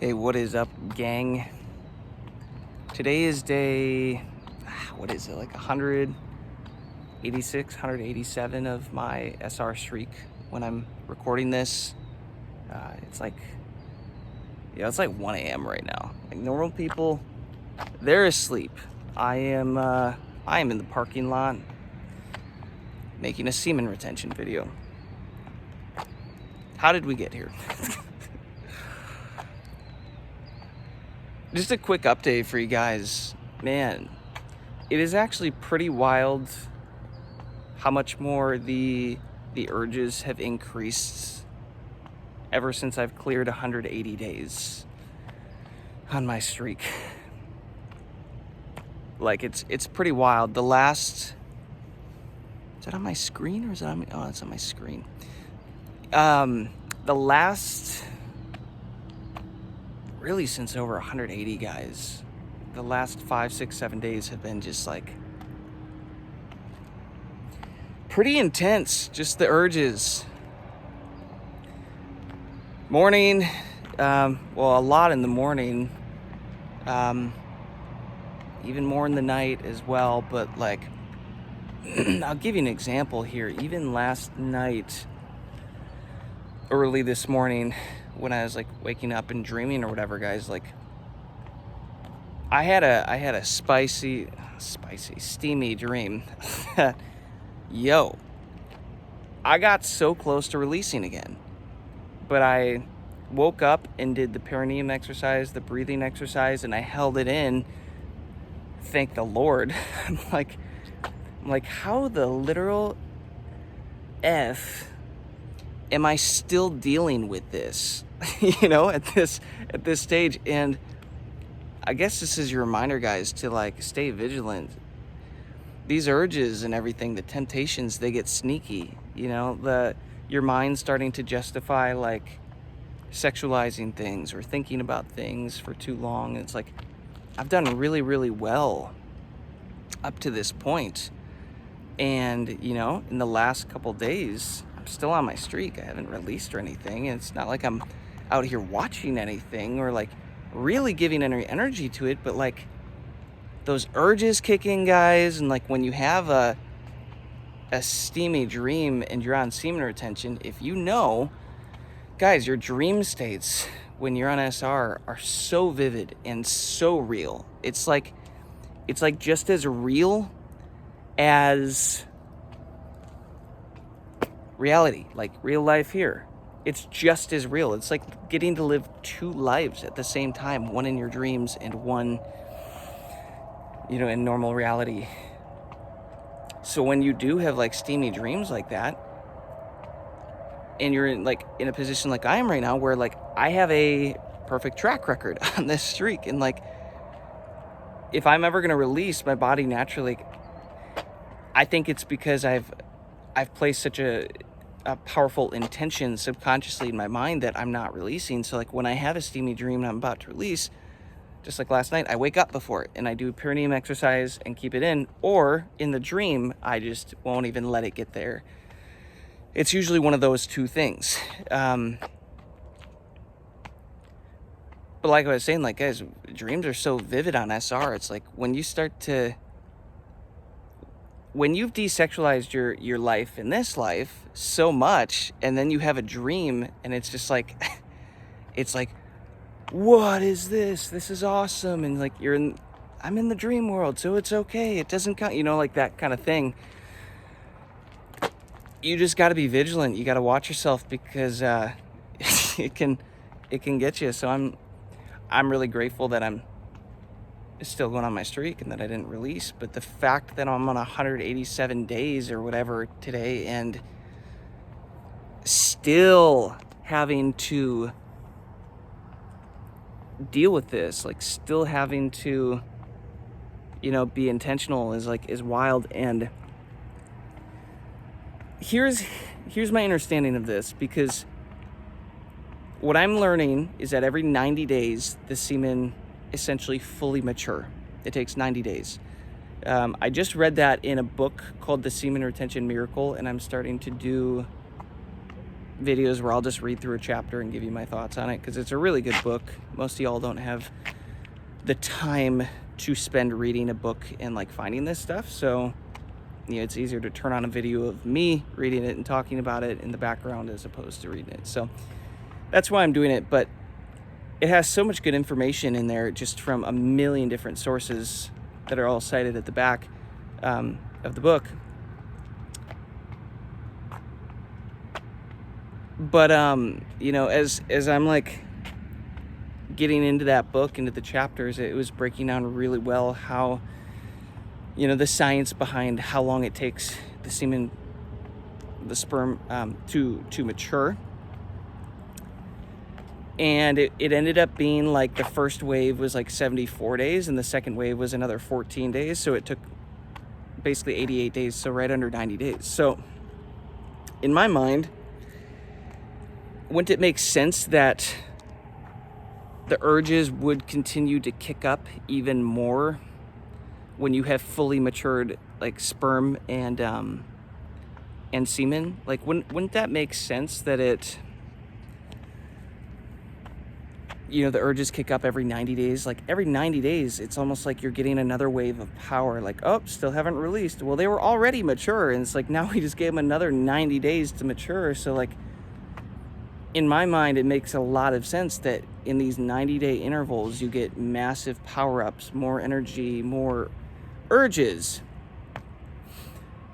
Hey, what is up, gang? Today is day, what is it, like 186, 187 of my SR streak when I'm recording this. It's like, it's like 1 a.m. right now. Like normal people, they're asleep. I am in the parking lot making a semen retention video. How did we get here? Just a quick update for you guys. Man, it is actually pretty wild how much more the urges have increased ever since I've cleared 180 days on my streak. Like it's pretty wild. The last, is that on my screen or is that on my, oh, it's on my screen. The last, really since over 180 guys, the last 5, 6, 7 days have been just like pretty intense. Just the urges. Morning, well, a lot in the morning, even more in the night as well. But like, I'll give you an example here. Even last night, early this morning, when I was like waking up and dreaming or whatever, guys, like I had a steamy dream. Yo, I got so close to releasing again, but I woke up and did the perineum exercise, the breathing exercise, and I held it in. Thank the Lord. I'm like, how the literal F am I still dealing with this? At this stage. And I guess this is your reminder, guys, to like stay vigilant. These urges and everything, the temptations, they get sneaky. Your mind's starting to justify like sexualizing things or thinking about things for too long. It's like I've done really, really well up to this point. And, in the last couple days, I'm still on my streak. I haven't released or anything. And it's not like I'm out here watching anything or like really giving any energy to it. But like those urges kick in, guys. And like when you have a steamy dream and you're on semen retention, if guys, your dream states when you're on SR are so vivid and so real. It's like just as real as reality, like real life here. It's just as real. It's like getting to live two lives at the same time, one in your dreams and one, in normal reality. So when you do have like steamy dreams like that, and you're in a position like I am right now, where like I have a perfect track record on this streak, and like if I'm ever gonna release, my body naturally, I think it's because I've placed such a powerful intention subconsciously in my mind that I'm not releasing. So like when I have a steamy dream and I'm about to release, just like last night, I wake up before it and I do perineum exercise and keep it in, or in the dream, I just won't even let it get there. It's usually one of those two things. But like I was saying, like, guys, dreams are so vivid on SR. It's like when you've desexualized your life in this life so much, and then you have a dream and it's just like, it's like, what is this? This is awesome. And like, I'm in the dream world, so it's okay. It doesn't count, like that kind of thing. You just got to be vigilant. You got to watch yourself because it can get you. So I'm really grateful that I'm still going on my streak and that I didn't release. But the fact that I'm on 187 days or whatever today and still having to deal with this, like still having to, be intentional is wild. And here's my understanding of this, because what I'm learning is that every 90 days, the semen essentially fully mature. It takes 90 days. I just read that in a book called The Semen Retention Miracle, and I'm starting to do videos where I'll just read through a chapter and give you my thoughts on it, because it's a really good book. Most of y'all don't have the time to spend reading a book and like finding this stuff, so it's easier to turn on a video of me reading it and talking about it in the background as opposed to reading it. So that's why I'm doing it. But it has so much good information in there, just from a million different sources that are all cited at the back of the book. But as I'm like getting into that book, into the chapters, it was breaking down really well how, the science behind how long it takes the semen, the sperm, to mature. And it ended up being like the first wave was like 74 days and the second wave was another 14 days. So it took basically 88 days, so right under 90 days. So in my mind, wouldn't it make sense that the urges would continue to kick up even more when you have fully matured like sperm and semen? Like, wouldn't that make sense that it, the urges kick up every 90 days? Like every 90 days, it's almost like you're getting another wave of power. Like, oh, still haven't released. Well, they were already mature, and it's like now we just gave them another 90 days to mature. So like, in my mind, it makes a lot of sense that in these 90-day intervals, you get massive power-ups, more energy, more urges.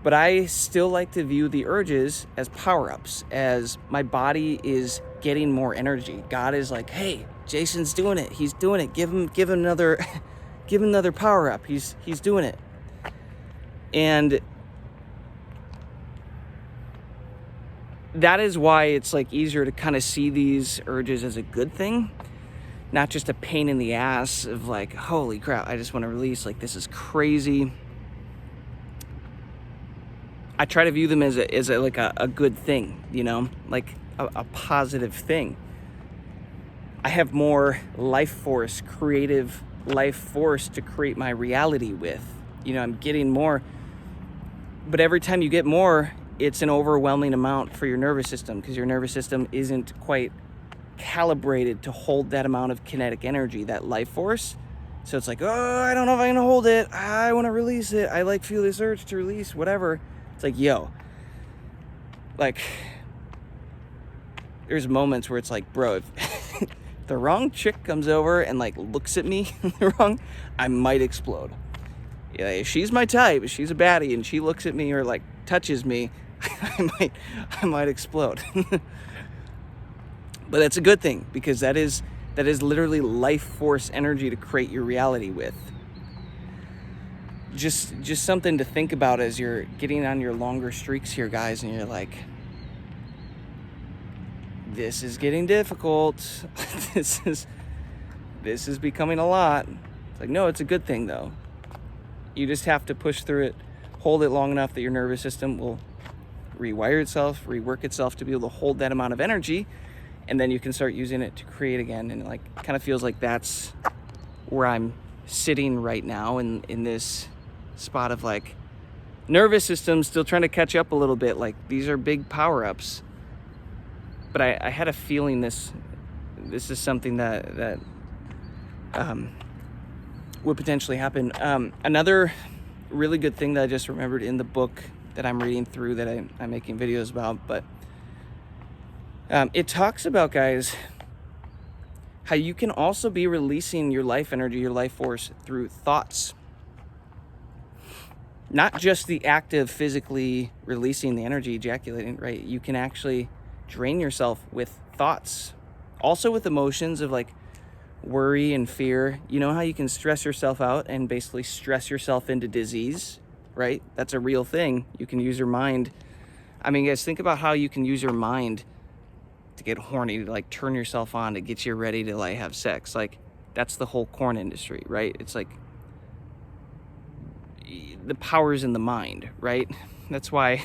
But I still like to view the urges as power-ups, as my body is getting more energy. God is like, hey, Jason's doing it. He's doing it. Give him another give him another power-up. He's doing it. And that is why it's like easier to kind of see these urges as a good thing, not just a pain in the ass of like, holy crap, I just want to release, like this is crazy. I try to view them as a good thing, like a positive thing. I have more life force, creative life force to create my reality with. I'm getting more, but every time you get more, it's an overwhelming amount for your nervous system, because your nervous system isn't quite calibrated to hold that amount of kinetic energy, that life force. So it's like, oh, I don't know if I can hold it. I want to release it. I feel this urge to release, whatever. It's like, like there's moments where it's like, bro, if the wrong chick comes over and like looks at me wrong, I might explode. Yeah, if she's my type, if she's a baddie and she looks at me or like touches me, I might explode. But that's a good thing, because that is literally life force energy to create your reality with. Just something to think about as you're getting on your longer streaks here, guys, and you're like, this is getting difficult. this is becoming a lot. It's like, no, it's a good thing though. You just have to push through it, hold it long enough that your nervous system will rewire itself, rework itself to be able to hold that amount of energy, and then you can start using it to create again. And like, kind of feels like that's where I'm sitting right now in this spot of like nervous system still trying to catch up a little bit. Like, these are big power-ups, but I had a feeling this is something that would potentially happen. Another really good thing that I just remembered in the book that I'm reading through, that I'm making videos about, but it talks about, guys, how you can also be releasing your life energy, your life force through thoughts. Not just the act of physically releasing the energy, ejaculating, right? You can actually drain yourself with thoughts. Also with emotions of like worry and fear. You know how you can stress yourself out and basically stress yourself into disease, right? That's a real thing. You can use your mind. I mean, guys, think about how you can use your mind to get horny, to like turn yourself on, to get you ready to like have sex. Like, that's the whole porn industry, right? It's like the power's in the mind, right? That's why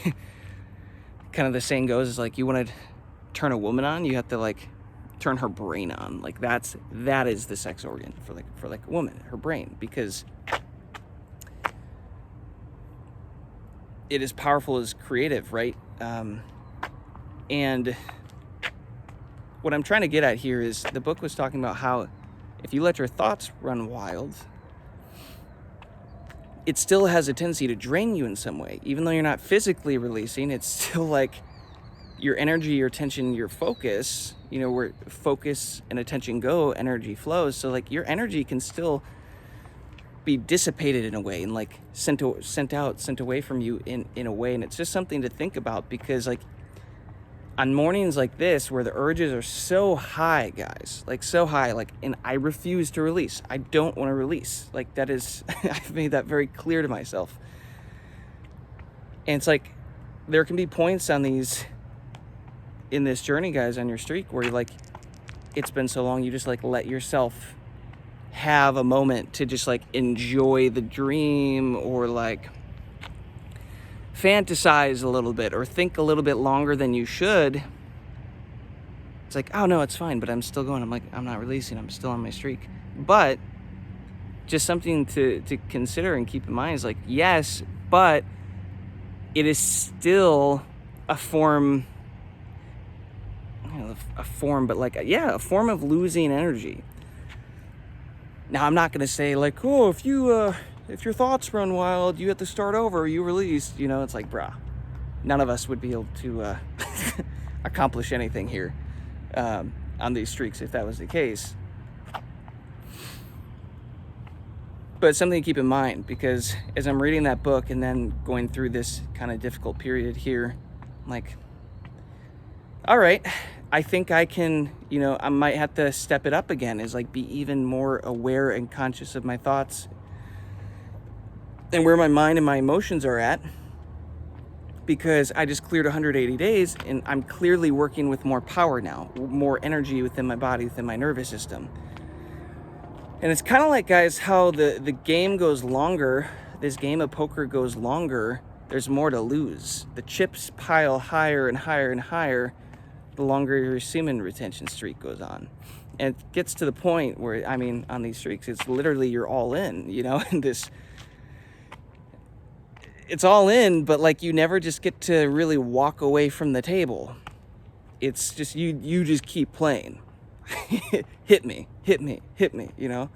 kind of the saying goes is like, you want to turn a woman on, you have to like turn her brain on. Like, that is the sex organ for like a woman, her brain, because it is powerful as creative, right? And what I'm trying to get at here is the book was talking about how if you let your thoughts run wild, it still has a tendency to drain you in some way. Even though you're not physically releasing, it's still like your energy, your attention, your focus, you know, where focus and attention go, energy flows. So like your energy can still be dissipated in a way and like sent away from you in a way. And it's just something to think about, because like on mornings like this where the urges are so high, guys, like so high, like, and I refuse to release. I don't want to release. Like that is, I've made that very clear to myself. And it's like, there can be points on these, in this journey, guys, on your streak where you're like, it's been so long, you just like let yourself have a moment to just like enjoy the dream, or like fantasize a little bit, or think a little bit longer than you should. It's like, oh no, it's fine, but I'm still going. I'm like, I'm not releasing, I'm still on my streak. But just something to consider and keep in mind is like, yes, but it is still a form, but like, yeah, a form of losing energy. Now, I'm not going to say like, oh, if your thoughts run wild, you have to start over, you release, you know, it's like, bruh, none of us would be able to accomplish anything here on these streaks if that was the case. But it's something to keep in mind, because as I'm reading that book and then going through this kind of difficult period here, I'm like, all right, I think I can, you know, I might have to step it up again, is like be even more aware and conscious of my thoughts and where my mind and my emotions are at, because I just cleared 180 days and I'm clearly working with more power now, more energy within my body, within my nervous system. And it's kind of like, guys, how the game goes longer, this game of poker goes longer, there's more to lose. The chips pile higher and higher and higher the longer your semen retention streak goes on. And it gets to the point where, I mean, on these streaks, it's literally you're all in, you know, and this, it's all in, but like you never just get to really walk away from the table. It's just, you just keep playing. hit me, you know?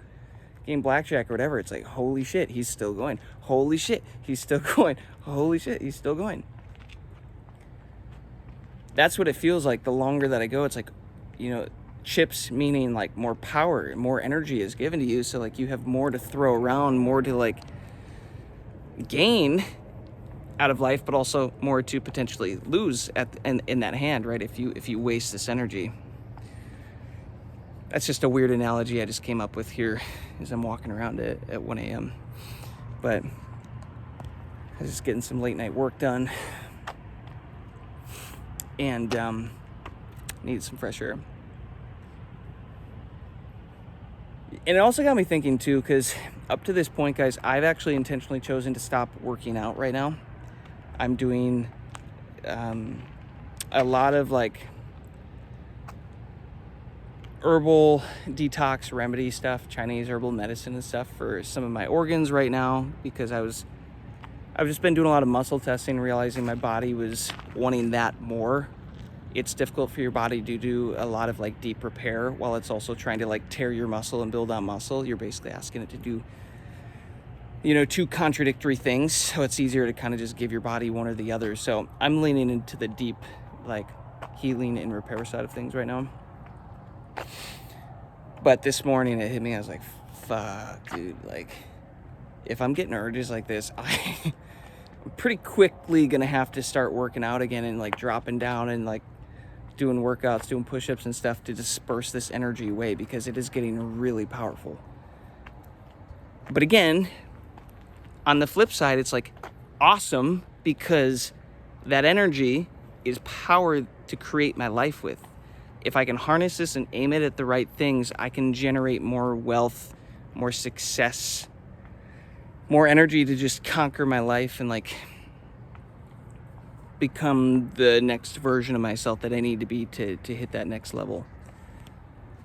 Game blackjack or whatever, it's like, holy shit, he's still going. Holy shit, he's still going. Holy shit, he's still going. That's what it feels like the longer that I go. It's like, you know, chips meaning like more power, more energy is given to you. So like you have more to throw around, more to like gain out of life, but also more to potentially lose in that hand, right? If you waste this energy. That's just a weird analogy I just came up with here as I'm walking around at 1 a.m. But I was just getting some late night work done. And needed some fresh air. And it also got me thinking too, because up to this point, guys, I've actually intentionally chosen to stop working out right now. I'm doing a lot of like herbal detox remedy stuff, Chinese herbal medicine and stuff for some of my organs right now, because I've just been doing a lot of muscle testing, realizing my body was wanting that more. It's difficult for your body to do a lot of like deep repair while it's also trying to like tear your muscle and build on muscle. You're basically asking it to do, you know, two contradictory things. So it's easier to kind of just give your body one or the other. So I'm leaning into the deep like healing and repair side of things right now. But this morning it hit me. I was like, fuck, dude, like if I'm getting urges like this, I'm pretty quickly gonna have to start working out again and like dropping down and like doing workouts, doing push-ups and stuff to disperse this energy away, because it is getting really powerful. But again, on the flip side, it's like awesome, because that energy is power to create my life with. If I can harness this and aim it at the right things, I can generate more wealth, more success, more energy to just conquer my life and like become the next version of myself that I need to be to hit that next level.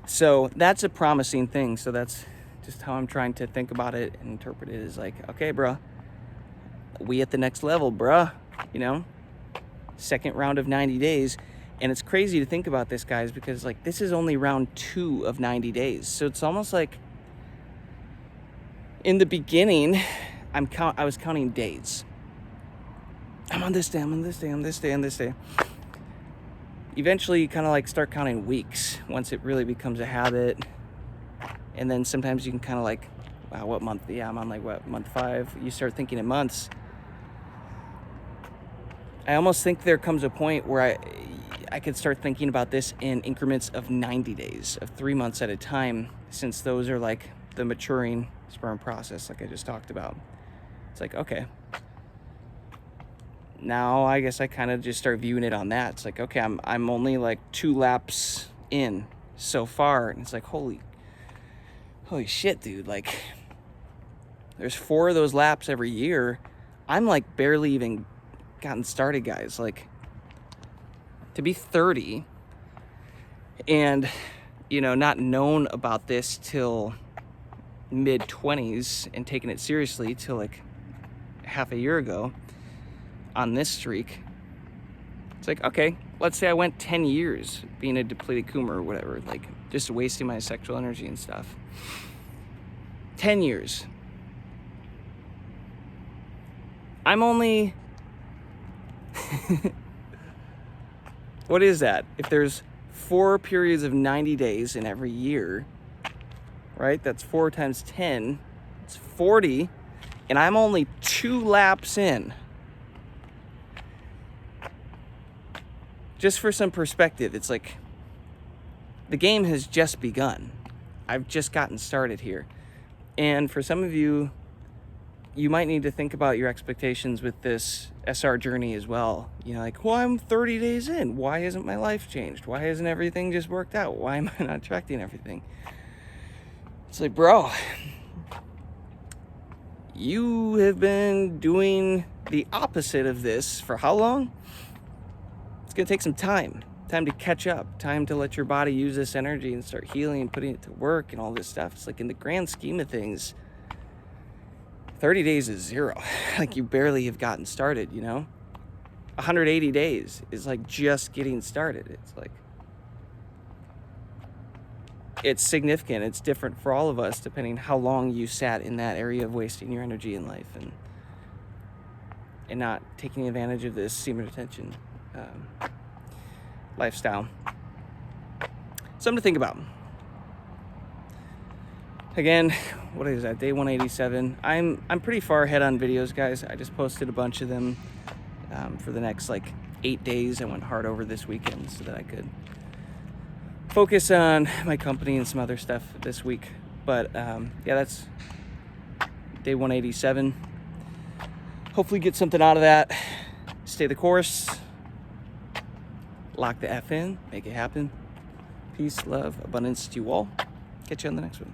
So that's a promising thing. So that's just how I'm trying to think about it and interpret it, is like, okay, bruh, we at the next level, bruh, you know, second round of 90 days. And it's crazy to think about this, guys, because like this is only round 2 of 90 days. So it's almost like in the beginning, I was counting days. I'm on this day, I'm on this day, I'm this day, and this day. Eventually, you kind of like start counting weeks once it really becomes a habit. And then sometimes you can kind of like, wow, what month? Yeah, I'm on like what, month 5? You start thinking in months. I almost think there comes a point where I could start thinking about this in increments of 90 days, of 3 months at a time, since those are like the maturing sperm process, like I just talked about. It's like, okay, now I guess I kind of just start viewing it on that. It's like, okay, I'm only like 2 laps in so far, and it's like, holy shit, dude, like there's 4 of those laps every year. I'm like barely even gotten started, guys. Like, to be 30 and, you know, not known about this till mid-20s and taking it seriously till like half a year ago on this streak. It's like, okay, let's say I went 10 years being a depleted coomer or whatever, like just wasting my sexual energy and stuff. 10 years. I'm only what is that? If there's 4 periods of 90 days in every year, right? That's 4 times 10. It's 40. And I'm only 2 laps in. Just for some perspective, it's like the game has just begun. I've just gotten started here. And for some of you, you might need to think about your expectations with this SR journey as well. You know, like, well, I'm 30 days in. Why hasn't my life changed? Why hasn't everything just worked out? Why am I not attracting everything? It's like, bro, you have been doing the opposite of this for how long? It's going to take some time to catch up, time to let your body use this energy and start healing and putting it to work and all this stuff. It's like, in the grand scheme of things, 30 days is 0. Like, you barely have gotten started, you know? 180 days is like just getting started. It's like, it's significant. It's different for all of us depending how long you sat in that area of wasting your energy in life and not taking advantage of this semen retention lifestyle. Something to think about. Again, what is that? Day 187. I'm pretty far ahead on videos, guys. I just posted a bunch of them for the next like 8 days. I went hard over this weekend so that I could focus on my company and some other stuff this week. But yeah, that's day 187. Hopefully get something out of that. Stay the course. Lock the F in. Make it happen. Peace, love, abundance to you all. Catch you on the next one.